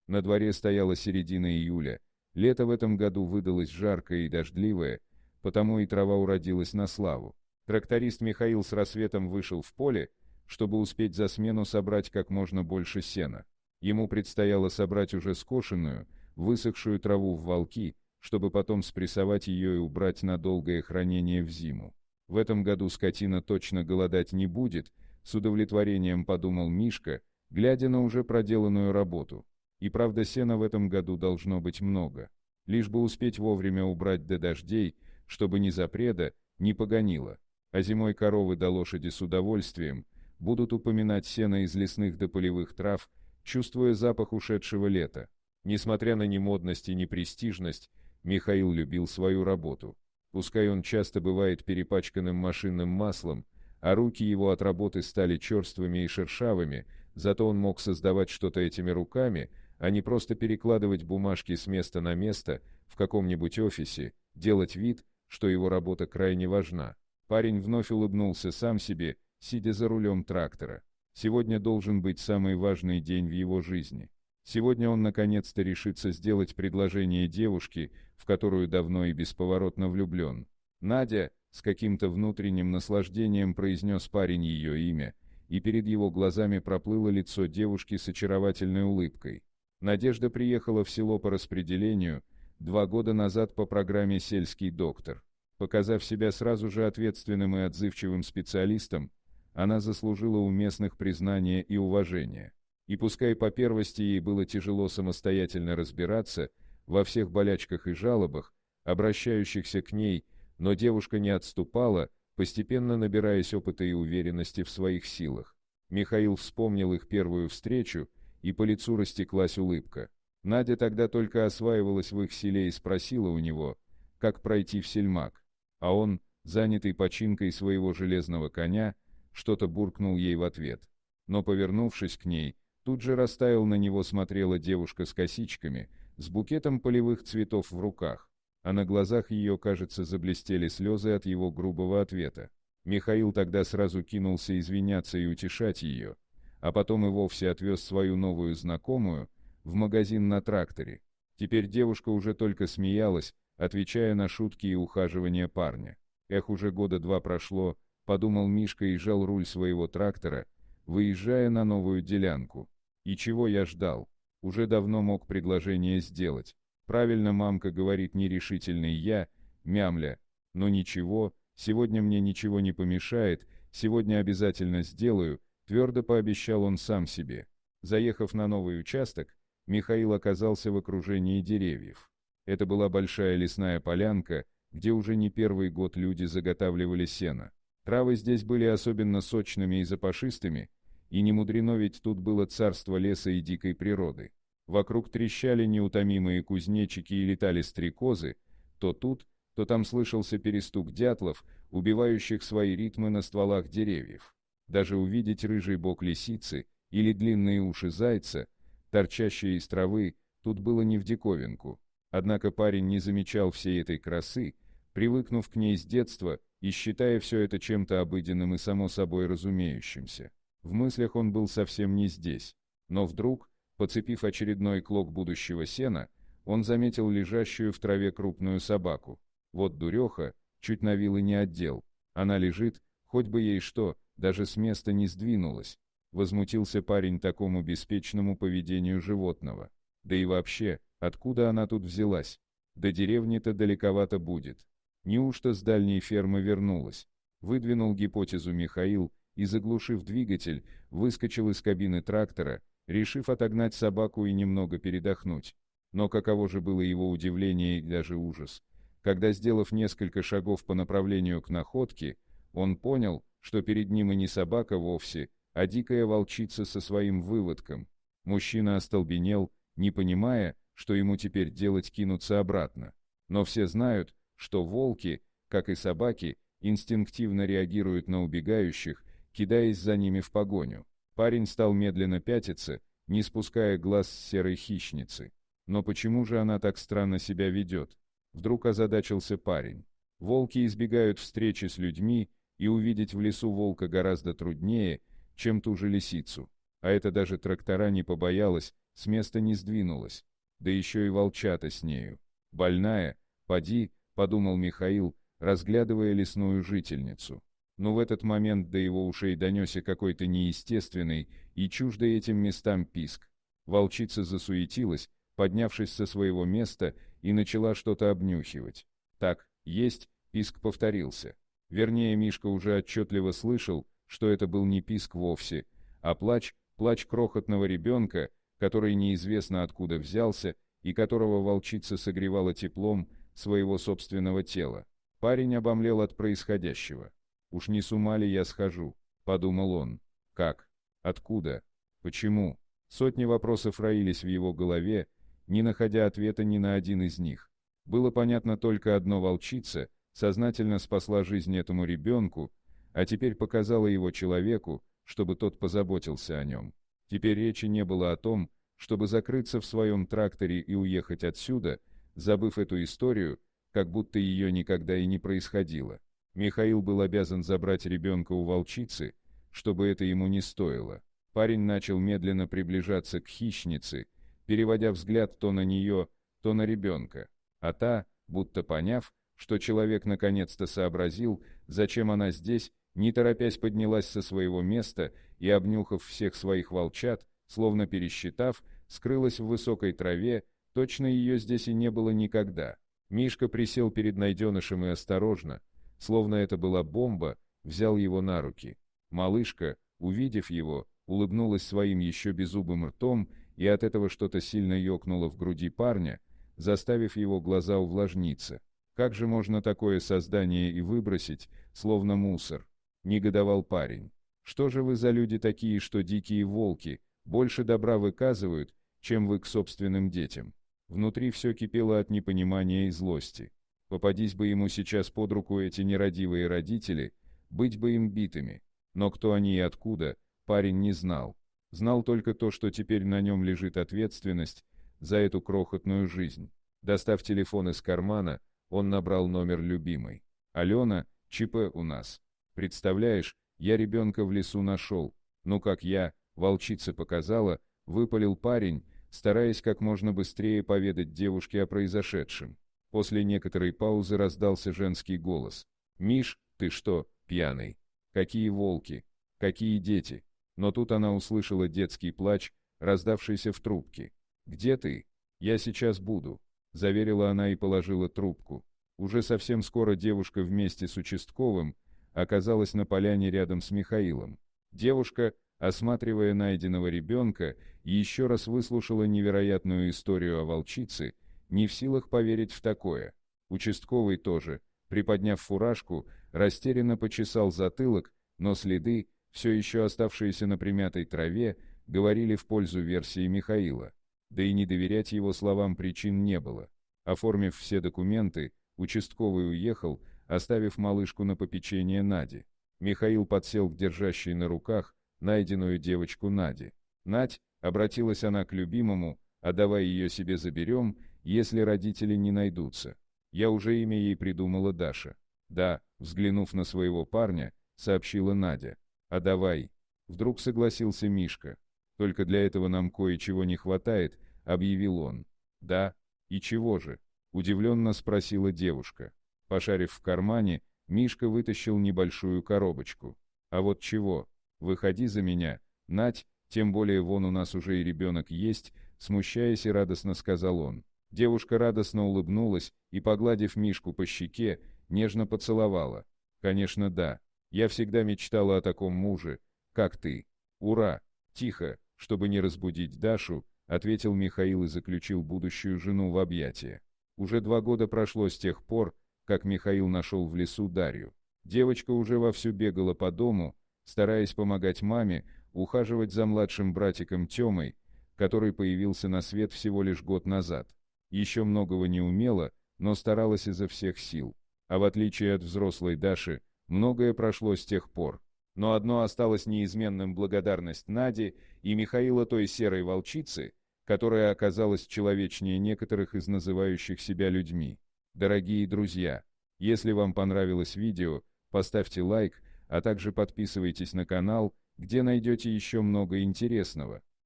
На дворе стояла середина июля. Лето в этом году выдалось жаркое и дождливое, потому и трава уродилась на славу. Тракторист Михаил с рассветом вышел в поле, чтобы успеть за смену собрать как можно больше сена. Ему предстояло собрать уже скошенную, высохшую траву в валки, чтобы потом спрессовать ее и убрать на долгое хранение в зиму. В этом году скотина точно голодать не будет, с удовлетворением подумал Мишка, глядя на уже проделанную работу. И правда, сена в этом году должно быть много. Лишь бы успеть вовремя убрать до дождей, чтобы ни запреда, ни погонило. А зимой коровы да лошади с удовольствием будут упоминать сено из лесных до полевых трав, чувствуя запах ушедшего лета. Несмотря на немодность и непрестижность, Михаил любил свою работу. Пускай он часто бывает перепачканным машинным маслом, а руки его от работы стали черствыми и шершавыми, зато он мог создавать что-то этими руками, а не просто перекладывать бумажки с места на место в каком-нибудь офисе, делать вид, что его работа крайне важна. Парень вновь улыбнулся сам себе, сидя за рулем трактора. Сегодня должен быть самый важный день в его жизни. Сегодня он наконец-то решится сделать предложение девушке, в которую давно и бесповоротно влюблен. «Надя», — с каким-то внутренним наслаждением произнес парень ее имя, и перед его глазами проплыло лицо девушки с очаровательной улыбкой. Надежда приехала в село по распределению 2 года назад по программе «Сельский доктор». Показав себя сразу же ответственным и отзывчивым специалистом, она заслужила у местных признания и уважения. И пускай по первости ей было тяжело самостоятельно разбираться во всех болячках и жалобах, обращающихся к ней, но девушка не отступала, постепенно набираясь опыта и уверенности в своих силах. Михаил вспомнил их первую встречу, и по лицу растеклась улыбка. Надя тогда только осваивалась в их селе и спросила у него, как пройти в сельмак. А он, занятый починкой своего железного коня, что-то буркнул ей в ответ. Но, повернувшись к ней, тут же растаял на него смотрела девушка с косичками, с букетом полевых цветов в руках, а на глазах ее, кажется, заблестели слезы от его грубого ответа. Михаил тогда сразу кинулся извиняться и утешать ее, а потом и вовсе отвез свою новую знакомую в магазин на тракторе. Теперь девушка уже только смеялась, отвечая на шутки и ухаживания парня. «Эх, уже года 2 прошло», — подумал Мишка и жал руль своего трактора, выезжая на новую делянку. «И чего я ждал? Уже давно мог предложение сделать. Правильно мамка говорит, нерешительный я, мямля. Но ничего, сегодня мне ничего не помешает, сегодня обязательно сделаю», — твердо пообещал он сам себе. Заехав на новый участок, Михаил оказался в окружении деревьев. Это была большая лесная полянка, где уже не первый год люди заготавливали сено. Травы здесь были особенно сочными и запашистыми, и не мудрено, ведь тут было царство леса и дикой природы. Вокруг трещали неутомимые кузнечики и летали стрекозы, то тут, то там слышался перестук дятлов, убивающих свои ритмы на стволах деревьев. Даже увидеть рыжий бок лисицы или длинные уши зайца, торчащие из травы, тут было не в диковинку. Однако парень не замечал всей этой красы, привыкнув к ней с детства и считая все это чем-то обыденным и само собой разумеющимся. В мыслях он был совсем не здесь. Но вдруг, подцепив очередной клок будущего сена, он заметил лежащую в траве крупную собаку. Вот дуреха, чуть на вилы не отдел. Она лежит, хоть бы ей что, даже с места не сдвинулась. Возмутился парень такому беспечному поведению животного. Да и вообще, откуда она тут взялась? До деревни-то далековато будет. Неужто с дальней фермы вернулась? Выдвинул гипотезу Михаил и, заглушив двигатель, выскочил из кабины трактора, решив отогнать собаку и немного передохнуть. Но каково же было его удивление и даже ужас, когда, сделав несколько шагов по направлению к находке, он понял, что перед ним и не собака вовсе, а дикая волчица со своим выводком. Мужчина остолбенел, не понимая, что ему теперь делать, кинуться обратно. Но все знают, что волки, как и собаки, инстинктивно реагируют на убегающих, кидаясь за ними в погоню. Парень стал медленно пятиться, не спуская глаз с серой хищницы. Но почему же она так странно себя ведет? Вдруг озадачился парень. Волки избегают встречи с людьми, и увидеть в лесу волка гораздо труднее, чем ту же лисицу. А это даже трактора не побоялась, с места не сдвинулась. Да еще и волчата с нею. Больная, поди, подумал Михаил, разглядывая лесную жительницу. Но в этот момент до его ушей донесся какой-то неестественный и чуждый этим местам писк. Волчица засуетилась, поднявшись со своего места, и начала что-то обнюхивать. Так, есть, писк повторился. Вернее, Мишка уже отчетливо слышал, что это был не писк вовсе, а плач крохотного ребенка, который неизвестно откуда взялся и которого волчица согревала теплом своего собственного тела. Парень обомлел от происходящего. «Уж не с ума ли я схожу?» — подумал он. «Как? Откуда? Почему?» Сотни вопросов роились в его голове, не находя ответа ни на один из них. Было понятно только одно: волчица сознательно спасла жизнь этому ребенку, а теперь показала его человеку, чтобы тот позаботился о нем. Теперь речи не было о том, чтобы закрыться в своем тракторе и уехать отсюда, забыв эту историю, как будто ее никогда и не происходило. Михаил был обязан забрать ребенка у волчицы, чтобы это ему не стоило. Парень начал медленно приближаться к хищнице, переводя взгляд то на нее, то на ребенка. А та, будто поняв, что человек наконец-то сообразил, зачем она здесь, не торопясь поднялась со своего места и, обнюхав всех своих волчат, словно пересчитав, скрылась в высокой траве, точно ее здесь и не было никогда. Мишка присел перед найденышем и осторожно, словно это была бомба, взял его на руки. Малышка, увидев его, улыбнулась своим еще беззубым ртом, и от этого что-то сильно ёкнуло в груди парня, заставив его глаза увлажниться. «Как же можно такое создание и выбросить, словно мусор?» — негодовал парень. «Что же вы за люди такие, что дикие волки больше добра выказывают, чем вы к собственным детям?» Внутри все кипело от непонимания и злости. Попадись бы ему сейчас под руку эти нерадивые родители, быть бы им битыми. Но кто они и откуда, парень не знал. Знал только то, что теперь на нем лежит ответственность за эту крохотную жизнь. Достав телефон из кармана, он набрал номер любимой. «Алена, ЧП у нас. Представляешь, я ребенка в лесу нашел. Ну как я, волчица показала», — выпалил парень, стараясь как можно быстрее поведать девушке о произошедшем. После некоторой паузы раздался женский голос. «Миш, ты что, пьяный? Какие волки? Какие дети?» Но тут она услышала детский плач, раздавшийся в трубке. «Где ты? Я сейчас буду», — заверила она и положила трубку. Уже совсем скоро девушка вместе с участковым оказалась на поляне рядом с Михаилом. Девушка, осматривая найденного ребенка, еще раз выслушала невероятную историю о волчице, не в силах поверить в такое. Участковый тоже, приподняв фуражку, растерянно почесал затылок, но следы, все еще оставшиеся на примятой траве, говорили в пользу версии Михаила. Да и не доверять его словам причин не было. Оформив все документы, участковый уехал, оставив малышку на попечение Нади. Михаил подсел к держащей на руках найденную девочку Наде. «Надь», — обратилась она к любимому, — «а давай ее себе заберем, если родители не найдутся. Я уже имя ей придумала, Даша». «Да», — взглянув на своего парня, сообщила Надя. «А давай». Вдруг согласился Мишка. «Только для этого нам кое-чего не хватает», — объявил он. «Да? И чего же?» — удивленно спросила девушка. Пошарив в кармане, Мишка вытащил небольшую коробочку. «А вот чего? Выходи за меня, Надь, тем более вон у нас уже и ребенок есть», — смущаясь и радостно сказал он. Девушка радостно улыбнулась и, погладив Мишку по щеке, нежно поцеловала. «Конечно, да. Я всегда мечтала о таком муже, как ты. Ура!» «Тихо, чтобы не разбудить Дашу», — ответил Михаил и заключил будущую жену в объятия. Уже 2 года прошло с тех пор, как Михаил нашел в лесу Дарью. Девочка уже вовсю бегала по дому, стараясь помогать маме, ухаживать за младшим братиком Тёмой, который появился на свет всего лишь год назад. Еще многого не умела, но старалась изо всех сил. А в отличие от взрослой Даши, многое прошло с тех пор. Но одно осталось неизменным: благодарность Наде и Михаила той серой волчицы, которая оказалась человечнее некоторых из называющих себя людьми. Дорогие друзья, если вам понравилось видео, поставьте лайк, а также подписывайтесь на канал, где найдете еще много интересного.